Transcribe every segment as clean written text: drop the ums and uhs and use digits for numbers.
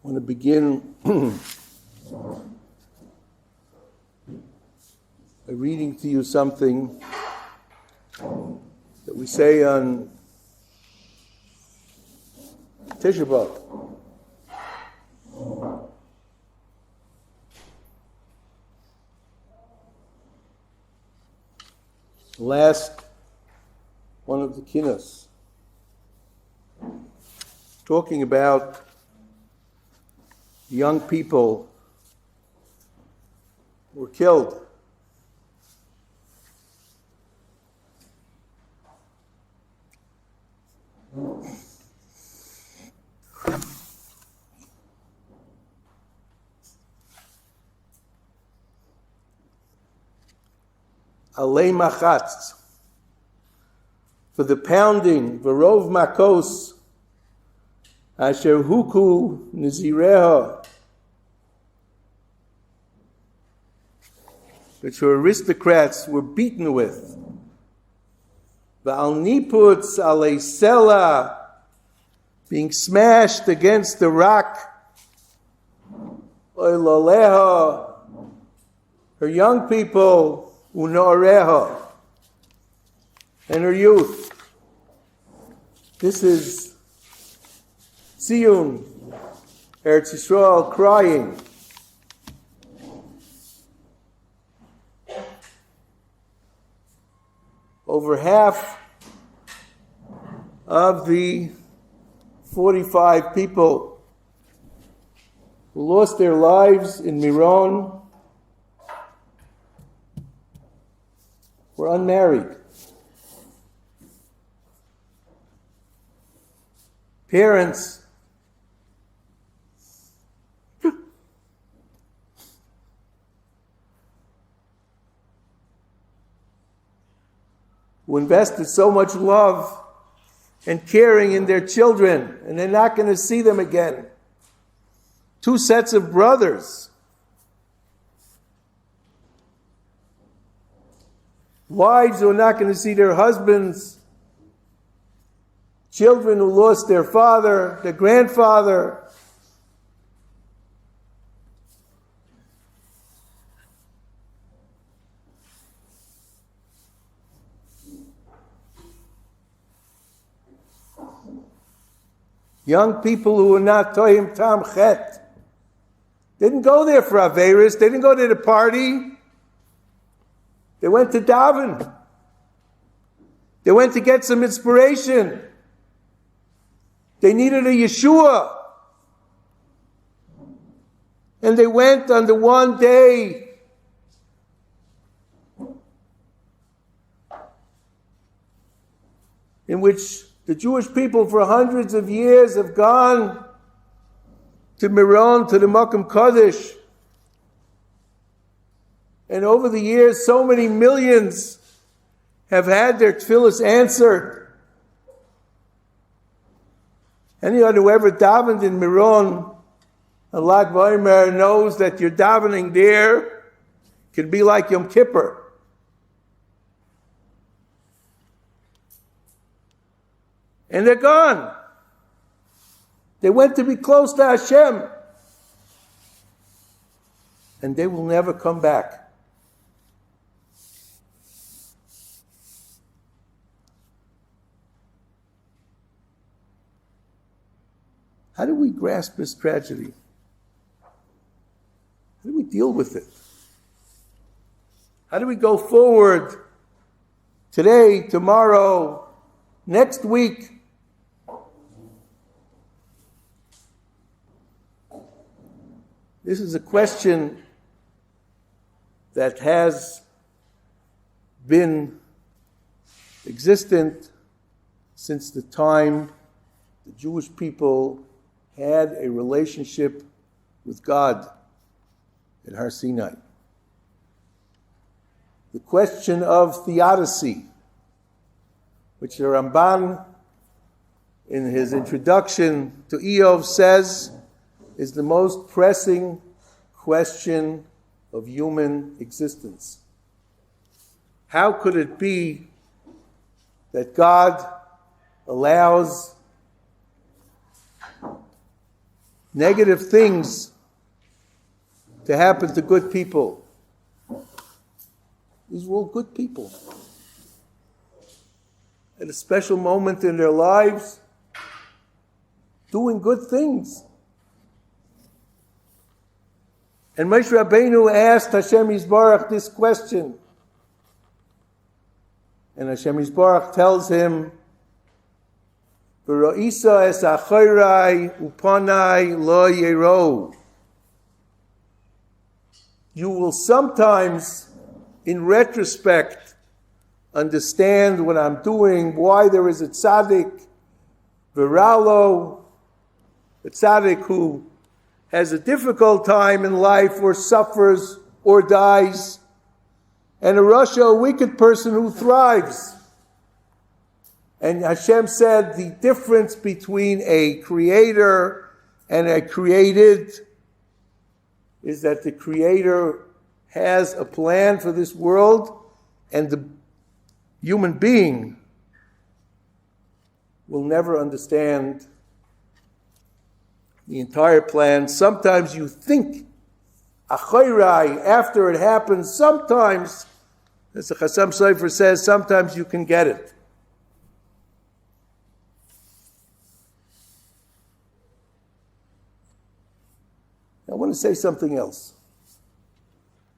want to begin by reading to you something that we say on Tisha B'Av. The last one of the Kinnos, talking about young people who were killed. Alei machatz, for the pounding, v'rov makos, asher huku nizireha, which your aristocrats were beaten with. V'al niputz alei sela, being smashed against the rock. Oilaleha, her young people, unoreha, and her youth. This is Zion, Eretz Yisrael, crying. Over half of the 45 people who lost their lives in Meron were unmarried. Parents who invested so much love and caring in their children, and they're not going to see them again. Two sets of brothers. Wives who are not going to see their husbands. Children who lost their father, their grandfather. Young people who were not tohim tam chet. Didn't go there for Averis. They didn't go to the party. They went to daven. They went to get some inspiration. They needed a Yeshua. And they went on the one day in which the Jewish people for hundreds of years have gone to Meron, to the Makom Kodesh. And over the years, so many millions have had their tefillas answered. Anyone who ever davened in Meron, on Lag BaOmer, knows that your davening there can be like Yom Kippur. And they're gone. They went to be close to Hashem. And they will never come back. How do we grasp this tragedy? How do we deal with it? How do we go forward today, tomorrow, next week? This is a question that has been existent since the time the Jewish people had a relationship with God at Har Sinai. The question of theodicy, which the Ramban, in his introduction to Eov, says is the most pressing question of human existence. How could it be that God allows negative things to happen to good people. These were all good people. At a special moment in their lives, doing good things. And Moshe Rabbeinu asked Hashem Yisbarach this question. And Hashem Yisbarach tells him, V'ro'isa es achayrai upanai lo yero. You will sometimes, in retrospect, understand what I'm doing, why there is a tzaddik, Viralo, a tzaddik who has a difficult time in life or suffers or dies, and a rasha, a wicked person who thrives. And Hashem said the difference between a creator and a created is that the creator has a plan for this world, and the human being will never understand the entire plan. Sometimes you think, achayrai, after it happens, sometimes, as the Chassam Sofer says, sometimes you can get it. I want to say something else.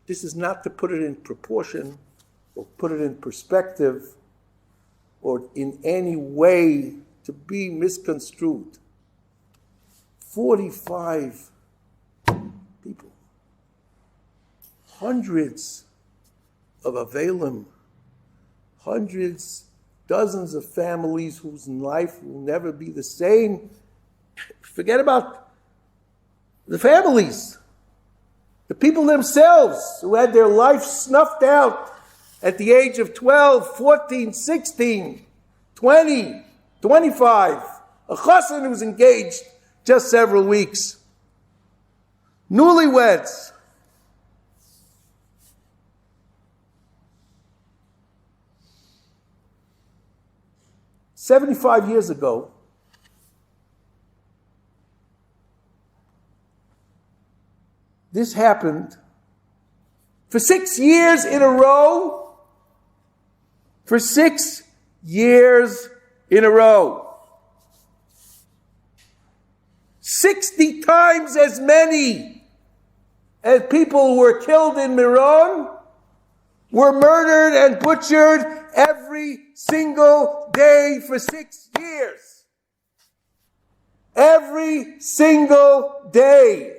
This is not to put it in proportion or put it in perspective or in any way to be misconstrued. 45 people. Hundreds of Avelim. Hundreds, dozens of families whose life will never be the same. Forget about the families. The people themselves who had their life snuffed out at the age of 12, 14, 16, 20, 25. A chassan who's engaged just several weeks. Newlyweds. "75 years ago, this happened for 6 years in a row. For 6 years in a row. 60 times as many as people who were killed in Meron were murdered and butchered every single day for 6 years. Every single day.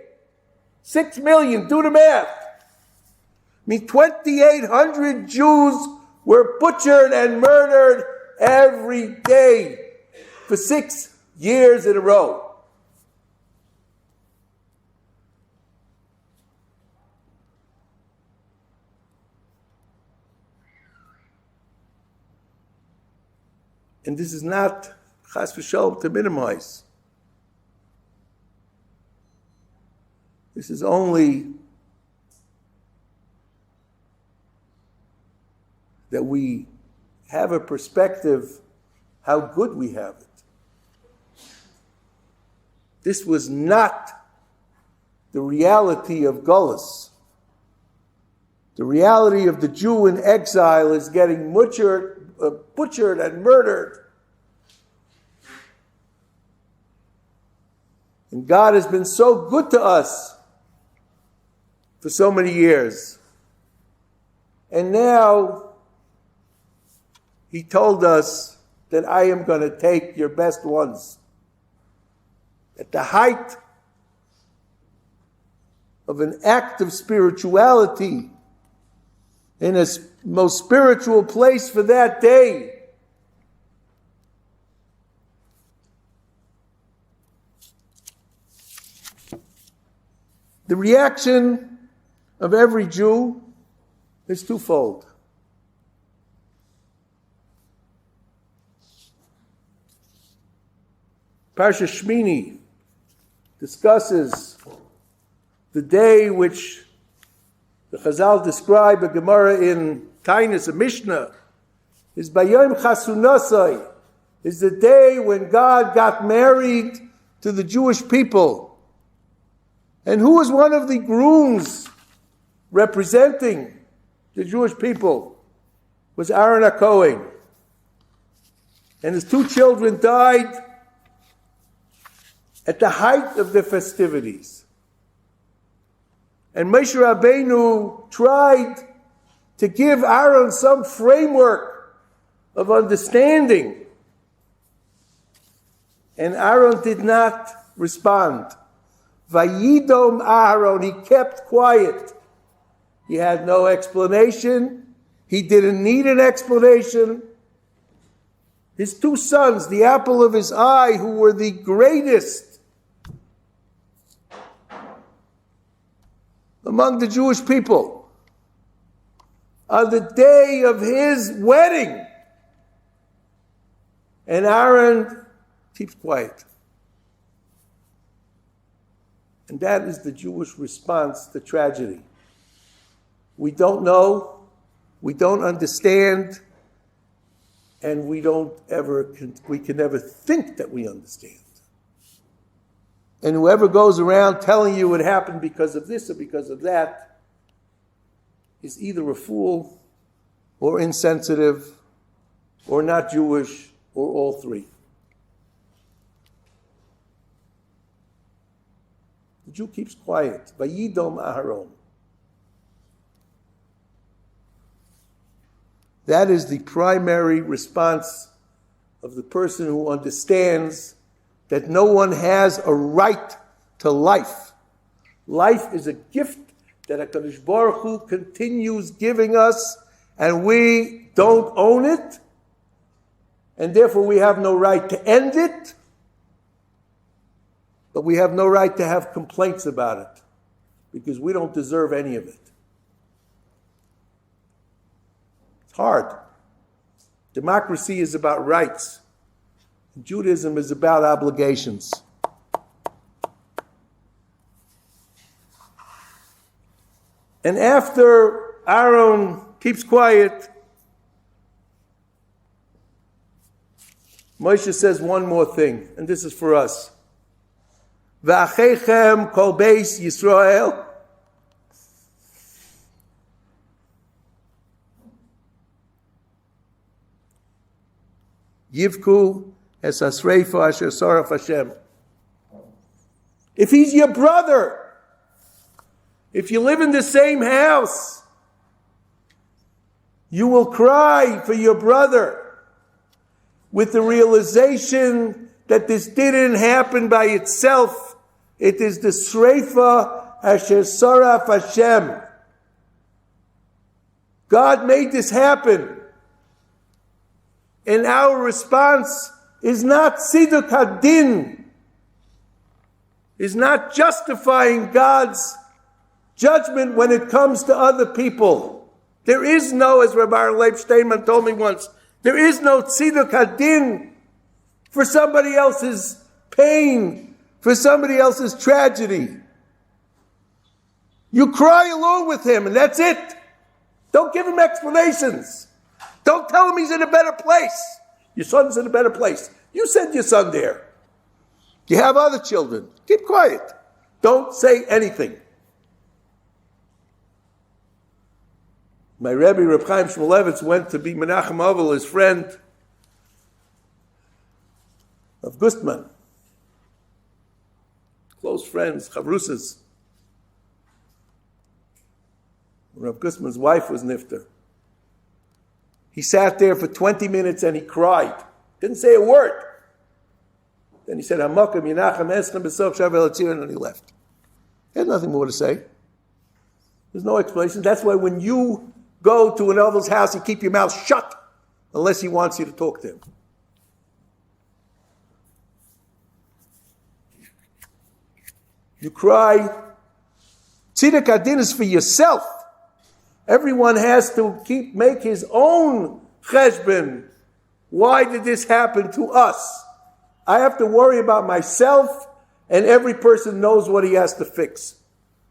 6 million, do the math. I mean, 2,800 Jews were butchered and murdered every day for 6 years in a row. And this is not chas v'shalom to minimize. This is only that we have a perspective how good we have it. This was not the reality of Gullus. The reality of the Jew in exile is getting butchered and murdered. And God has been so good to us for so many years. And now He told us that I am going to take your best ones. At the height of an act of spirituality, in a most spiritual place for that day, the reaction of every Jew is twofold. Parsha Shmini discusses the day which the Chazal describe a Gemara in Tainis, a Mishnah, is Bayom Chasunasai, is the day when God got married to the Jewish people. And who was one of the grooms representing the Jewish people? Was Aaron HaKohen. And his two children died at the height of the festivities. And Moshe Rabbeinu tried to give Aaron some framework of understanding. And Aaron did not respond. Vayidom Aaron, he kept quiet. He had no explanation. He didn't need an explanation. His two sons, the apple of his eye, who were the greatest among the Jewish people, on the day of his wedding. And Aaron keeps quiet. And that is the Jewish response to tragedy. We don't know, we don't understand, and we can never think that we understand. And whoever goes around telling you it happened because of this or because of that is either a fool or insensitive or not Jewish or all three. The Jew keeps quiet. Vayidom Aharon. That is the primary response of the person who understands that no one has a right to life. Life is a gift that HaKadosh Baruch Hu continues giving us, and we don't own it, and therefore we have no right to end it, but we have no right to have complaints about it, because we don't deserve any of it. It's hard. Democracy is about rights. Judaism is about obligations. And after Aaron keeps quiet, Moshe says one more thing, and this is for us. V'achechem kol beis Yisrael Yivku es asreifa asher saraf Hashem. If he's your brother, if you live in the same house, you will cry for your brother with the realization that this didn't happen by itself. It is the sreifa asher saraf Hashem. God made this happen. And our response is not tziduk hadin, is not justifying God's judgment when it comes to other people. There is no, as Rabbi Leib Steinman told me once, there is no tziduk hadin for somebody else's pain, for somebody else's tragedy. You cry along with him, and that's it. Don't give him explanations. Don't tell him he's in a better place. Your son's in a better place. You send your son there. You have other children. Keep quiet. Don't say anything. My Rabbi, Reb Chaim Shmulevitz, went to be Menachem Ovel, his friend of Klugman. Close friends, chavrusas. Reb Gustman's wife was nifter. He sat there for 20 minutes and he cried. Didn't say a word. Then he said, Hamakam Yinachem Eschem B'Sof Shavel Atzion, and he left. He had nothing more to say. There's no explanation. That's why when you go to an elder's house, you keep your mouth shut unless he wants you to talk to him. You cry. Tziduk Adin is for yourself. Everyone has to make his own cheshbon. Why did this happen to us? I have to worry about myself, and every person knows what he has to fix.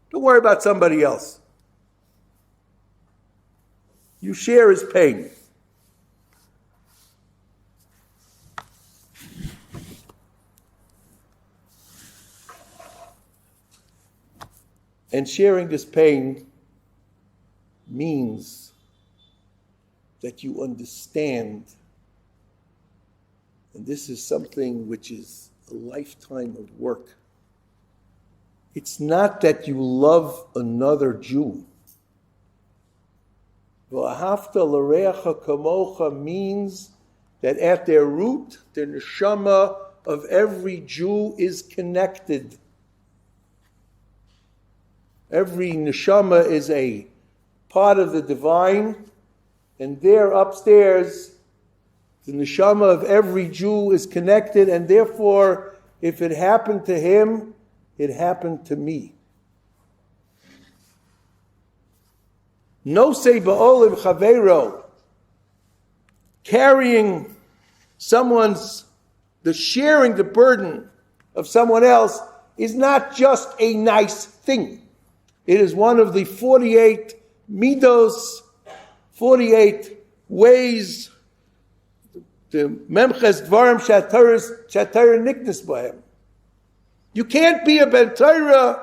Don't worry about somebody else. You share his pain. And sharing this pain means that you understand, and this is something which is a lifetime of work. It's not that you love another Jew. V'ahavta l'reacha kamocha means that at their root, the neshama of every Jew is connected. Every neshama is a part of the divine, and there upstairs, the neshama of every Jew is connected, and therefore, if it happened to him, it happened to me. No say ba'olim chaveiro, carrying sharing the burden of someone else is not just a nice thing. It is one of the 48 midos, 48 ways, the memches dvarim shatar niknas b'hem. You can't be a ben Torah,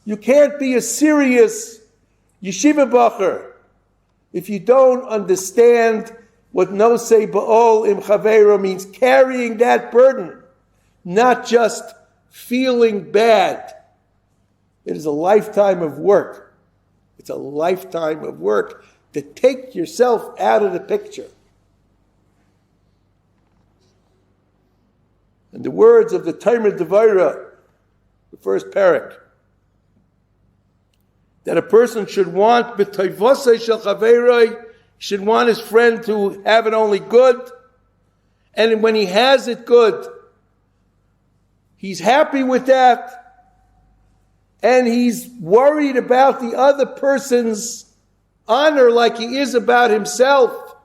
you can't be a serious yeshiva bacher if you don't understand what nosei ba'ol im chaveiro means, carrying that burden, not just feeling bad. It is a lifetime of work. It's a lifetime of work to take yourself out of the picture. And the words of the Talmud Devaira, the first parak, that a person should want b'toivosei shel chaveiroi, should want his friend to have it only good, and when he has it good, he's happy with that, and he's worried about the other person's honor like he is about himself.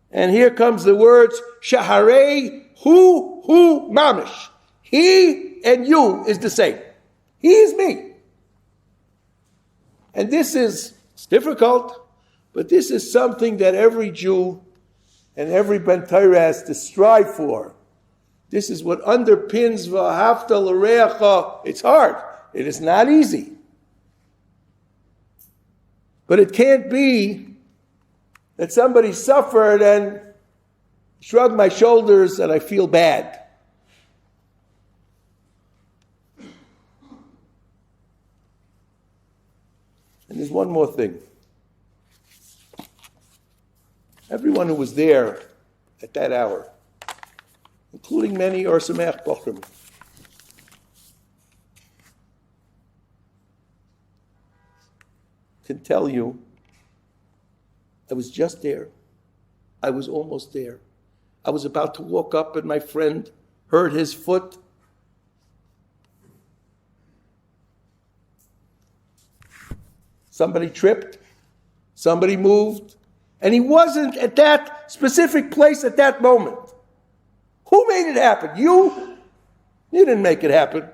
And here comes the words, Shaharei hu mamish. He and you is the same. He is me. And it's difficult, but this is something that every Jew and every Ben Torah has to strive for. This is what underpins v'ahavta l'reacha. It's hard. It is not easy. But it can't be that somebody suffered and shrug my shoulders and I feel bad. And there's one more thing. Everyone who was there at that hour, including many Or Sameach Bochum, can tell you, I was just there. I was almost there. I was about to walk up and my friend hurt his foot. Somebody tripped. Somebody moved. And he wasn't at that specific place at that moment. Who made it happen? You? You didn't make it happen.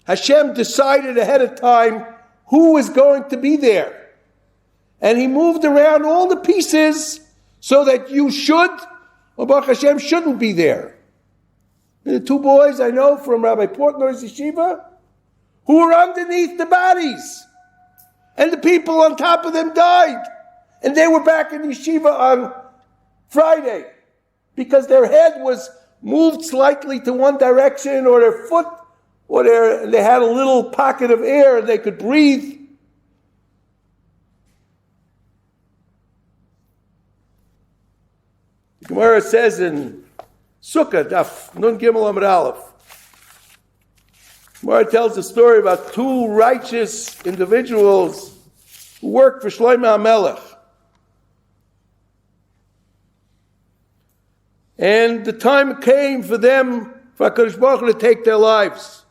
Hashem decided ahead of time who was going to be there. And he moved around all the pieces so that you should, or Baruch Hashem, shouldn't be there. And the two boys I know from Rabbi Portnoy's yeshiva, who were underneath the bodies. And the people on top of them died. And they were back in yeshiva on Friday because their head was moved slightly to one direction, or their foot, or they had a little pocket of air and they could breathe. The Gemara says in Sukkah, Daf Nun Gimel Amud Aleph, Gemara tells the story about two righteous individuals who worked for Shlomo HaMelech. And the time came for them, for HaKadosh Baruch Hu to take their lives.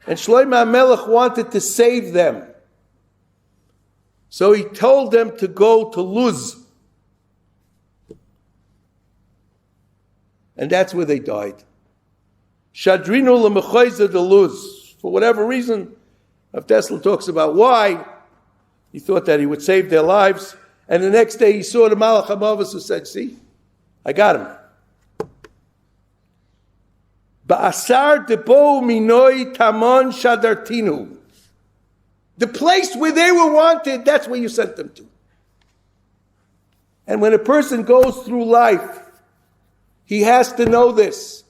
And Shlomo HaMelech wanted to save them. So he told them to go to Luz. And that's where they died. Shadrinu l'mechayza de Luz. For whatever reason, Rav Tesla talks about why. He thought that he would save their lives. And the next day he saw the Malach HaMavos who said, see, I got him. Ba'asar debo minoi tamon shadartinu. The place where they were wanted, that's where you sent them to. And when a person goes through life, he has to know this.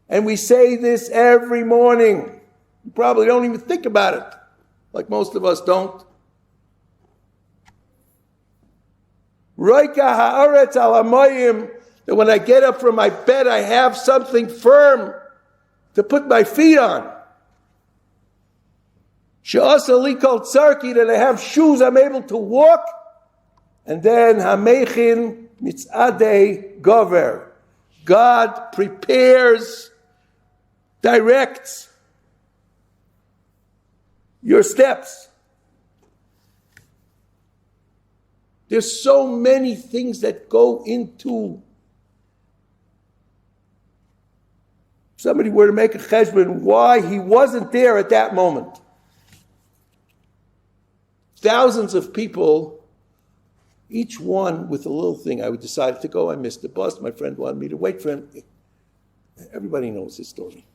And we say this every morning. You probably don't even think about it, like most of us don't. Roika ha'aretz al hamayim, that when I get up from my bed, I have something firm to put my feet on. She'asa li kol tzarki, that I have shoes, I'm able to walk. And then hamechin mitzadei gover. God prepares, directs your steps. There's so many things that go into. Somebody were to make a cheshbon why he wasn't there at that moment. Thousands of people, each one with a little thing. I decided to go, I missed the bus, my friend wanted me to wait for him. Everybody knows his story.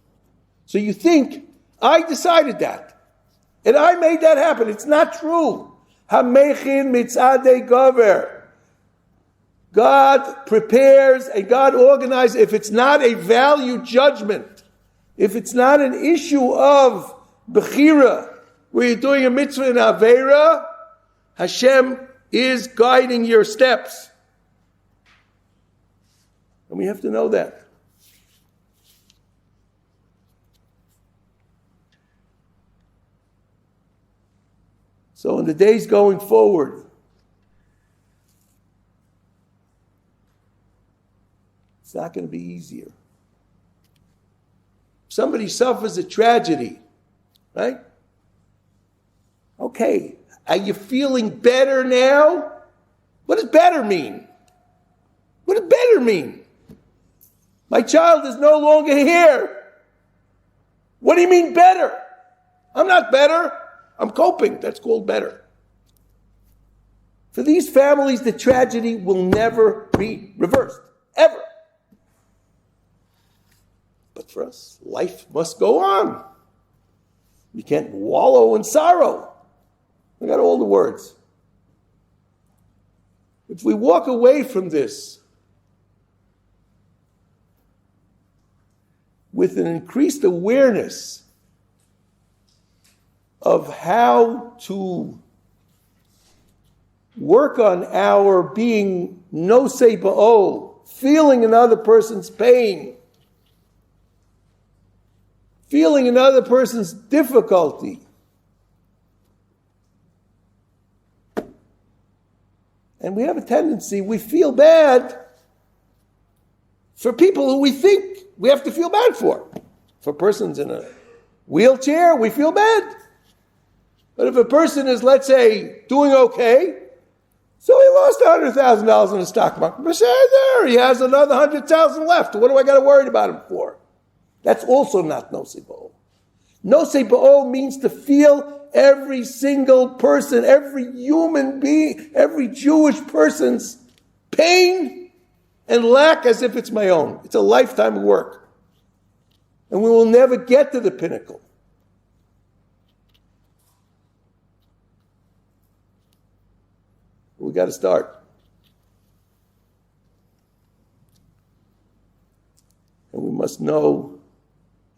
So you think, I decided that, and I made that happen. It's not true. Hamechin mitzadei gover. God prepares and God organizes. If it's not a value judgment, if it's not an issue of bechira, where you're doing a mitzvah in Aveira, Hashem is guiding your steps. And we have to know that. So in the days going forward, it's not going to be easier. Somebody suffers a tragedy, right? Okay, are you feeling better now? What does better mean? What does better mean? My child is no longer here. What do you mean better? I'm not better. I'm coping. That's called better. For these families, the tragedy will never be reversed. Ever. But for us, life must go on. You can't wallow in sorrow. I got all the words. If we walk away from this with an increased awareness of how to work on our being nosei ba'ol, feeling another person's pain, feeling another person's difficulty, and we have a tendency, we feel bad for people who we think we have to feel bad for. For persons in a wheelchair, we feel bad. But if a person is, let's say, doing okay, so he lost $100,000 in the stock market, but say, there, he has another $100,000 left. What do I got to worry about him for? That's also not nosei ba'ol. Nosei ba'ol means to feel every single person, every human being, every Jewish person's pain and lack as if it's my own. It's a lifetime of work. And we will never get to the pinnacle. We got to start. And we must know,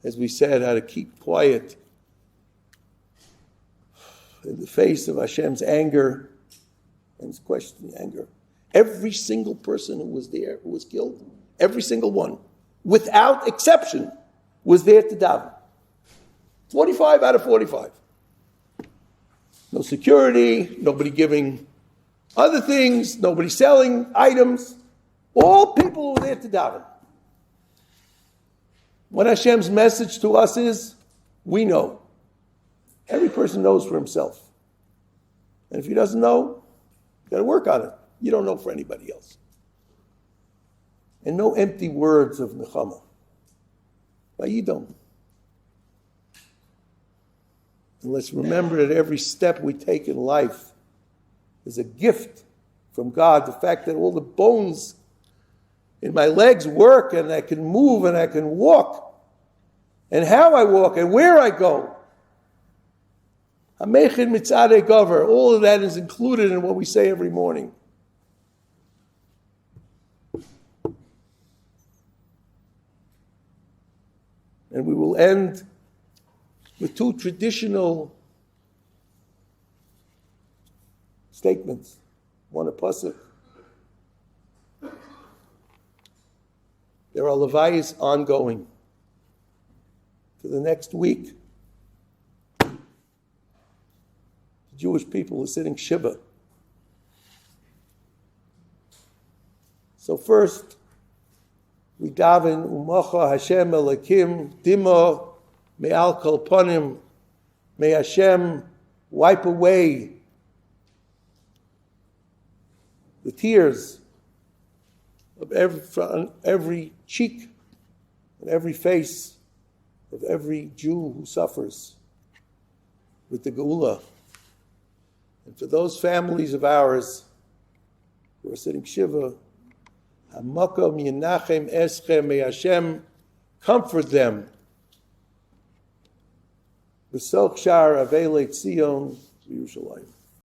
as we said, how to keep quiet in the face of Hashem's anger and his questioning anger. Every single person who was there, who was killed, every single one, without exception, was there to daven. 45 out of 45. No security, nobody giving other things, nobody selling items. All people were there to daven. What Hashem's message to us is, we know. Every person knows for himself. And if he doesn't know, you got to work on it. You don't know for anybody else. And no empty words of nechama. Vayidom. And let's remember that every step we take in life is a gift from God. The fact that all the bones and my legs work, and I can move, and I can walk, and how I walk, and where I go. Hamechin mitzadei gover. All of that is included in what we say every morning. And we will end with two traditional statements. One a pasuk. There are levayos ongoing for the next week. The Jewish people are sitting Shiva. So first, we daven umacha Hashem Elokim dima me'al kol panim. May Hashem wipe away the tears of every cheek and every face of every Jew who suffers with the Geula. And for those families of ours who are sitting Shiva, Hamakom Yenachem Eschem, may Hashem comfort them. B'soch Shar Avei Tzion Yerushalayim.